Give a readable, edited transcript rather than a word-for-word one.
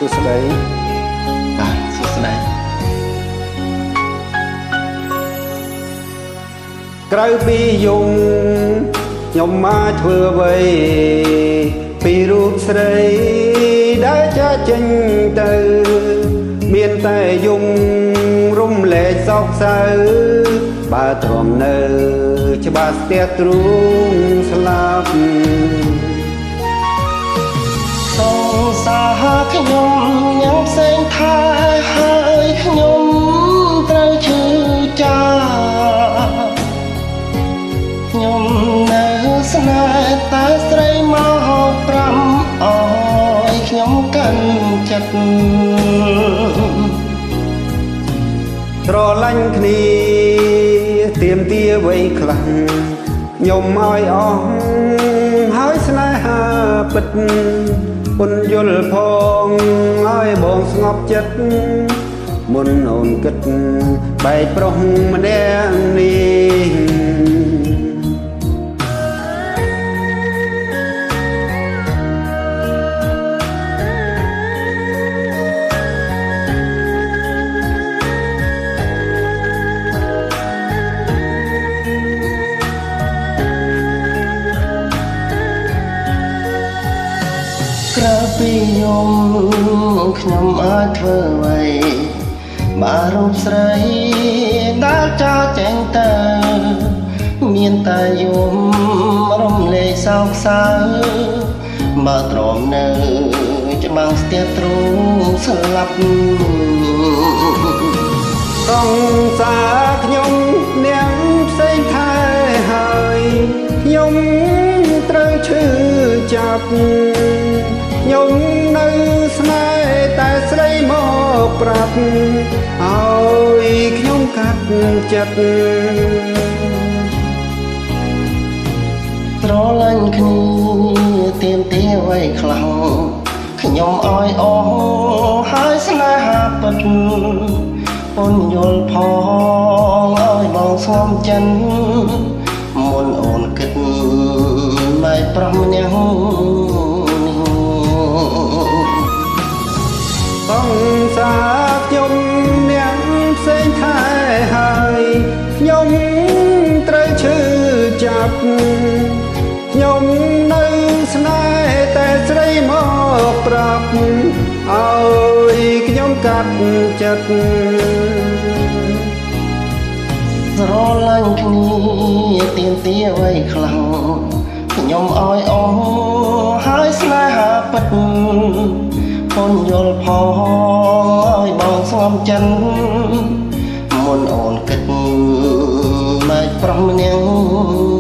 ួស្ដីបាទសួស្ដីក្រៅពីយំខ្ញុំមកធ្វើអ្វីពីរូបស្រីដែលចាស់ចេញទៅមានតែយំរំលែកសោកសៅបើទ្រាំនៅច្បាស់ស្ទះទ្រូងស្លាប់សងសារខ្ញុំយ៉ាងផ្សេងថាហើយខ្ញុំត្រូវឈឺចាខ្ញុំនៅស្នេហ៍តែស្រីមកប្រាំអើយខ្ញុំកាន់ចិត្តស្រឡាញ់គ្នាទៀមទាវ័យខ្លាំងខ្ញុំឲ្យអស់ហើយស្នេហាពិតពុនយល់ផងឲ្យបងស្ងប់ចិត្តមុនអូនគិតបែកប្រុសម្នាក់នេះក្រៅពីយំខ្ញុំអាចធ្វើអ្វីបើរូបស្រីដែលចាស់ចេញទៅមានតែយំរំលែកសោកសៅបើទ្រាំនៅច្បាំងស្ទះទ្រូងស្លាប់សង្សារខ្ញុំនាងផ្សេងថែហើយខ្ញុំត្រូវឈឺចាប់ខ្ញុំនៅស្នេហ៍តែស្រីមកប្រាប់ឲ្យខ្ញុំកាត់ចិត្តស្រឡាញ់គ្នាទៀមទាអ្វីខ្លាំងខ្ញុំឲ្យអស់ហើយស្នេហាពិតពុនយល់ផងឲ្យបងស្ងំចិនមុនអូនគិតបែកប្រុសម្នាក់សង្សារខ្ញុំនាងផ្សេងថែហើយខ្ញុំត្រូវឈឺចាប់ខ្ញុំនៅស្នេហ៍តែស្រីមកប្រាប់ឲ្យខ្ញុំកាត់ចិត្តស្រឡាញ់គ្នាទៀមទាអ្វីខ្លាំងខ្ញុំឲ្យអស់ហើយស្នេហាពិតពុនយល់ផងឲ្យបងស្ងំចិនមុនអូនគិតបែកប្រុសម្នាក់